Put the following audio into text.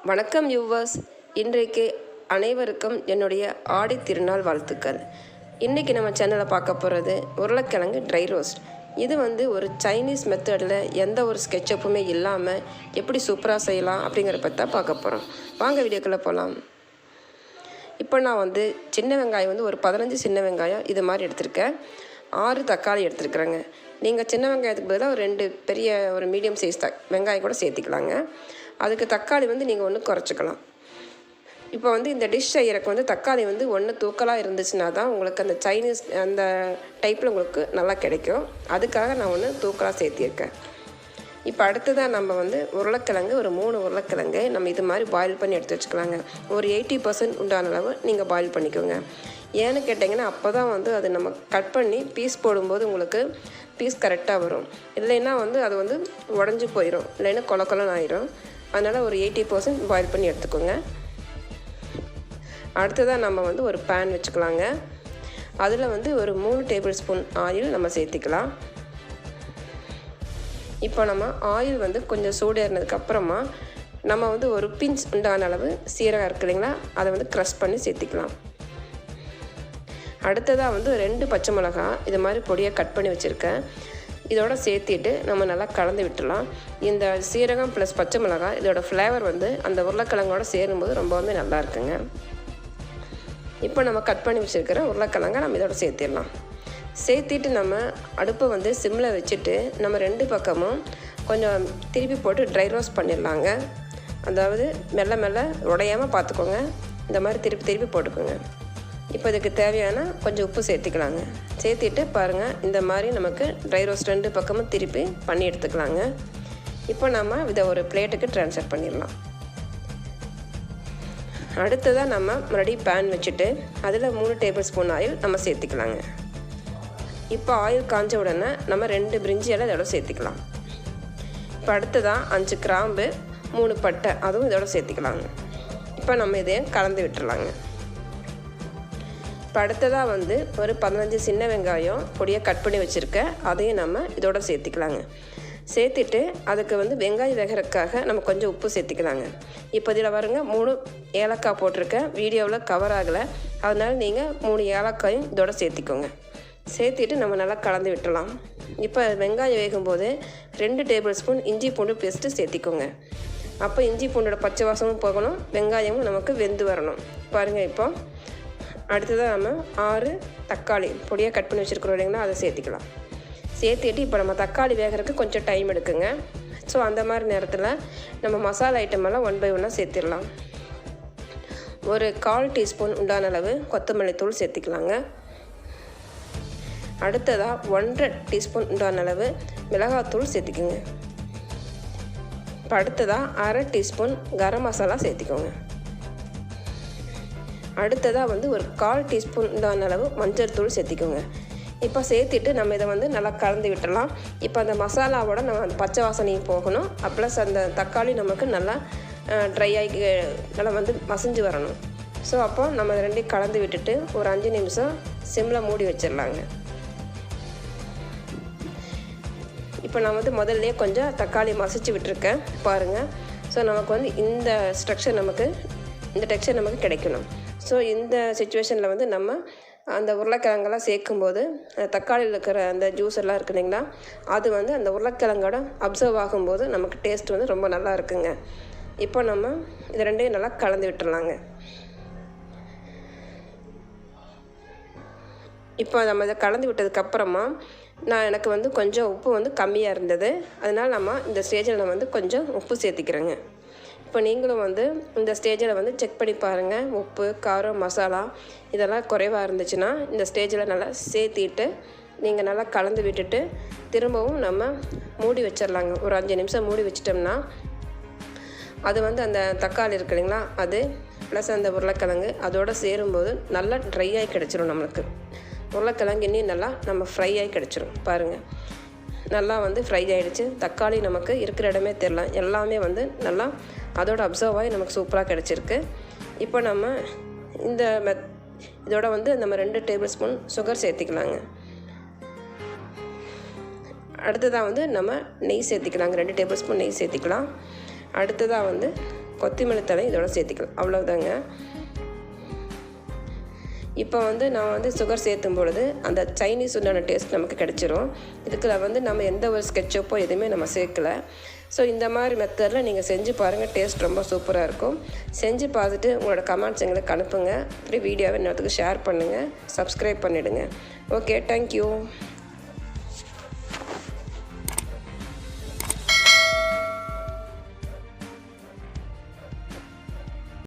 வணக்கம் யூவர்ஸ். இன்றைக்கு அனைவருக்கும் என்னுடைய ஆடி திருநாள் வாழ்த்துக்கள். இன்றைக்கி நம்ம சேனலை பார்க்க போகிறது உருளைக்கிழங்கு ட்ரை ரோஸ்ட். இது ஒரு சைனீஸ் மெத்தடில் எந்த ஒரு ஸ்கெட்சப்புமே இல்லாமல் எப்படி சூப்பராக செய்யலாம் அப்படிங்கிற பற்றி தான் பார்க்க போகிறோம். வாங்க வீடியோக்குள்ளே போகலாம். இப்போ நான் சின்ன வெங்காயம் ஒரு 15 சின்ன வெங்காயம் இது மாதிரி எடுத்திருக்கேன். 6 தக்காளி எடுத்துருக்குறேங்க. நீங்கள் சின்ன வெங்காயத்துக்கு பதிலாக ஒரு 2 பெரிய ஒரு மீடியம் சைஸ் வெங்காயம் கூட சேர்த்திக்கலாங்க. அதுக்கு தக்காளி நீங்கள் ஒன்று குறைச்சிக்கலாம். இப்போ இந்த டிஷ் செய்கிறக்கு தக்காளி ஒன்று தூக்கலாக இருந்துச்சுன்னா தான் உங்களுக்கு அந்த சைனீஸ் அந்த டைப்பில் உங்களுக்கு நல்லா கிடைக்கும். அதுக்காக நான் ஒன்று தூக்கலாக சேர்த்திருக்கேன். இப்போ அடுத்ததாக நம்ம உருளைக்கிழங்கு ஒரு 3 உருளைக்கிழங்கு நம்ம இது மாதிரி பாயில் பண்ணி எடுத்து வச்சுக்கலாங்க. ஒரு 80% உண்டான அளவு நீங்கள் பாயில் பண்ணிக்கோங்க. ஏன்னு கேட்டிங்கன்னா அப்போ தான் அது நம்ம கட் பண்ணி பீஸ் போடும்போது உங்களுக்கு பீஸ் கரெக்டாக வரும். இல்லைன்னா அது உடஞ்சி போயிடும், இல்லைன்னா கொலன்னு ஆயிரும். அதனால் ஒரு 80% பாயில் பண்ணி எடுத்துக்கோங்க. அடுத்ததாக நம்ம ஒரு பேன் வச்சுக்கலாங்க. அதில் ஒரு 3 டேபிள் ஸ்பூன் ஆயில் நம்ம சேர்த்திக்கலாம். இப்போ நம்ம ஆயில் கொஞ்சம் சூடேறினதுக்கப்புறமா நம்ம ஒரு பிஞ்ச் உண்டான அளவு சீரகம் இருக்குது இல்லைங்களா, அதை க்ரஷ் பண்ணி சேர்த்திக்கலாம். அடுத்ததாக 2 பச்சை மிளகா இது மாதிரி பொடியாக கட் பண்ணி வச்சுருக்கேன். இதோட சேர்த்திட்டு நம்ம நல்லா கலந்து விட்டுடலாம். இந்த சீரகம் ப்ளஸ் பச்சை மிளகாய் இதோட ஃப்ளேவர் அந்த உருளைக்கிழங்கோட சேரும்போது ரொம்ப நல்லா இருக்குங்க. இப்போ நம்ம கட் பண்ணி வச்சுருக்கிற உருளைக்கிழங்கை நம்ம இதோட சேர்த்திடலாம். சேர்த்திட்டு நம்ம அடுப்பை சிம்மில் வச்சுட்டு நம்ம 2 பக்கமும் கொஞ்சம் திருப்பி போட்டு ட்ரை ரோஸ்ட் பண்ணிடலாங்க. அதாவது மெல்ல மெல்ல உடையாமல் பார்த்துக்கோங்க. இந்த மாதிரி திருப்பி திருப்பி போட்டுக்கோங்க. இப்போ இதுக்கு தேவையான கொஞ்சம் உப்பு சேர்த்திக்கலாங்க. சேர்த்திட்டு பாருங்கள், இந்த மாதிரி நமக்கு ட்ரை ரோஸ்ட் 2 பக்கமும் திருப்பி பண்ணி எடுத்துக்கலாங்க. இப்போ நம்ம இதை ஒரு பிளேட்டுக்கு ட்ரான்ஸ்ஃபர் பண்ணிடலாம். அடுத்ததாக நம்ம மறுபடியும் பேன் வச்சுட்டு அதில் 3 டேபிள் ஸ்பூன் ஆயில் நம்ம சேர்த்திக்கலாங்க. இப்போ ஆயில் காஞ்ச உடனே நம்ம 2 பிரிஞ்சி இலை இதோட சேர்த்திக்கலாம். இப்போ அடுத்ததாக 5 கிராம்பு 3 பட்டை அதுவும் இதோட சேர்த்திக்கலாங்க. இப்போ நம்ம இதையும் கலந்து விட்டுறலாங்க. இப்போ அடுத்ததாக ஒரு 15 சின்ன வெங்காயம் பொடியாக கட் பண்ணி வச்சுருக்கேன். அதையும் நம்ம இதோட சேர்த்திக்கலாங்க. சேர்த்துட்டு அதுக்கு வெங்காயம் வேகிறதுக்காக நம்ம கொஞ்சம் உப்பு சேர்த்திக்கலாங்க. இப்போ இதில் பாருங்க 3 ஏலக்காய் போட்டிருக்கேன். வீடியோவில் கவர் ஆகலை, அதனால் நீங்கள் 3 ஏலக்காயும் இதோட சேர்த்திக்கோங்க. சேர்த்திட்டு நம்ம நல்லா கலந்து விட்டுலாம். இப்போ வெங்காயம் வேகும்போது 2 டேபிள் ஸ்பூன் இஞ்சி பூண்டு பேஸ்ட்டு சேர்த்திக்கோங்க. அப்போ இஞ்சி பூண்டோட பச்சை வாசமும் போகணும், வெங்காயமும் நமக்கு வெந்து வரணும். பாருங்கள், இப்போ அடுத்ததாக நம்ம 6 தக்காளி பொடியாக கட் பண்ணி வச்சுருக்கிறோம் இல்லைங்களா, அதை சேர்த்திக்கலாம். சேர்த்துட்டு இப்போ நம்ம தக்காளி வேகிறதுக்கு கொஞ்சம் டைம் எடுக்குங்க. ஸோ அந்த மாதிரி நேரத்தில் நம்ம மசாலா ஐட்டமெல்லாம் 1 by 1 சேர்த்திடலாம். ஒரு 1/4 டீஸ்பூன் உண்டான அளவு கொத்தமல்லி தூள் சேர்த்திக்கலாங்க. அடுத்ததாக 1.5 டீஸ்பூன் உண்டான அளவு மிளகாத்தூள் சேர்த்திக்கோங்க. இப்போ அடுத்ததாக 1/2 டீஸ்பூன் கரம் மசாலா சேர்த்திக்கோங்க. அடுத்ததாக ஒரு 1/4 டீஸ்பூன் உண்டான அளவு மஞ்சள் தூள் சேர்த்திக்கோங்க. இப்போ சேர்த்துட்டு நம்ம இதை நல்லா கலந்து விட்டுடலாம். இப்போ அந்த மசாலாவோட நம்ம அந்த பச்சை வாசனையும் போகணும், ப்ளஸ் அந்த தக்காளி நமக்கு நல்லா ட்ரை ஆகி நல்லா மசிஞ்சு வரணும். ஸோ அப்போ நம்ம 2 கலந்து விட்டுட்டு ஒரு 5 நிமிஷம் சிம்மில் மூடி வச்சிடலாங்க. இப்போ நான் முதல்லையே கொஞ்சம் தக்காளி மசிச்சு விட்டுருக்கேன் பாருங்கள். ஸோ நமக்கு இந்த ஸ்ட்ரக்சர் இந்த டெக்ஸ்சர் நமக்கு கிடைக்கணும். ஸோ இந்த சுச்சுவேஷனில் நம்ம அந்த உருளைக்கிழங்கெல்லாம் சேர்க்கும்போது தக்காளியில் இருக்கிற அந்த ஜூஸ் எல்லாம் இருக்குது இல்லைங்களா, அது அந்த உருளைக்கிழங்கோட அப்சர்வ் ஆகும்போது நமக்கு டேஸ்ட் ரொம்ப நல்லா இருக்குங்க. இப்போ நம்ம இது 2ஐயும் நல்லா கலந்து விட்டுடலாங்க. இப்போ நம்ம இதை கலந்து விட்டதுக்கப்புறமா எனக்கு கொஞ்சம் உப்பு கம்மியாக இருந்தது. அதனால் நம்ம இந்த ஸ்டேஜில் நான் கொஞ்சம் உப்பு சேர்த்திக்கிறேங்க. இப்போ நீங்களும் இந்த ஸ்டேஜில் செக் பண்ணி பாருங்கள். உப்பு, காரம், மசாலா இதெல்லாம் குறைவாக இருந்துச்சுன்னா இந்த ஸ்டேஜில் நல்லா சேர்த்திட்டு நீங்கள் நல்லா கலந்து விட்டுட்டு திரும்பவும் நம்ம மூடி வச்சிடலாங்க. ஒரு 5 நிமிஷம் மூடி வச்சிட்டோம்னா அது அந்த தக்காளி இருக்கு இல்லைங்களா, அது ப்ளஸ் அந்த உருளைக்கிழங்கு அதோடு சேரும்போது நல்லா ட்ரை ஆகி கிடச்சிரும். நம்மளுக்கு உருளைக்கிழங்கு இன்னும் நல்லா நம்ம ஃப்ரை ஆகி கிடச்சிரும். பாருங்கள், நல்லா ஃப்ரை ஆகிடுச்சு. தக்காளி நமக்கு இருக்கிற இடமே தெரியல, எல்லாமே நல்லா அதோட அப்சர்வ் ஆகி நமக்கு சூப்பராக கிடச்சிருக்கு. இப்போ நம்ம இதோட நம்ம 2 டேபிள் ஸ்பூன் சுகர் சேர்த்திக்கலாங்க. அடுத்ததாக நம்ம நெய் சேர்த்திக்கலாங்க. 2 டேபிள் ஸ்பூன் நெய் சேர்த்திக்கலாம். அடுத்ததாக கொத்தமல்லி தழை இதோட சேர்த்துக்கலாம். அவ்வளோதாங்க. இப்போ வந்து நான் வந்து சுகர் சேர்த்தும் பொழுது அந்த சைனீஸ் உண்டான டேஸ்ட் நமக்கு கிடச்சிரும். இதுக்கு நம்ம எந்த ஒரு ஸ்கெட்சப்போ எதுவுமே நம்ம சேர்க்கலை. ஸோ இந்த மாதிரி மெத்தடில் நீங்கள் செஞ்சு பாருங்கள். டேஸ்ட் ரொம்ப சூப்பராக இருக்கும். செஞ்சு பார்த்துட்டு உங்களோட கமெண்ட்ஸ் எங்களுக்கு அனுப்புங்க. இப்படி வீடியோவை இன்னொருத்துக்கு ஷேர் பண்ணுங்கள். சப்ஸ்கிரைப் பண்ணிவிடுங்க. Okay, thank you.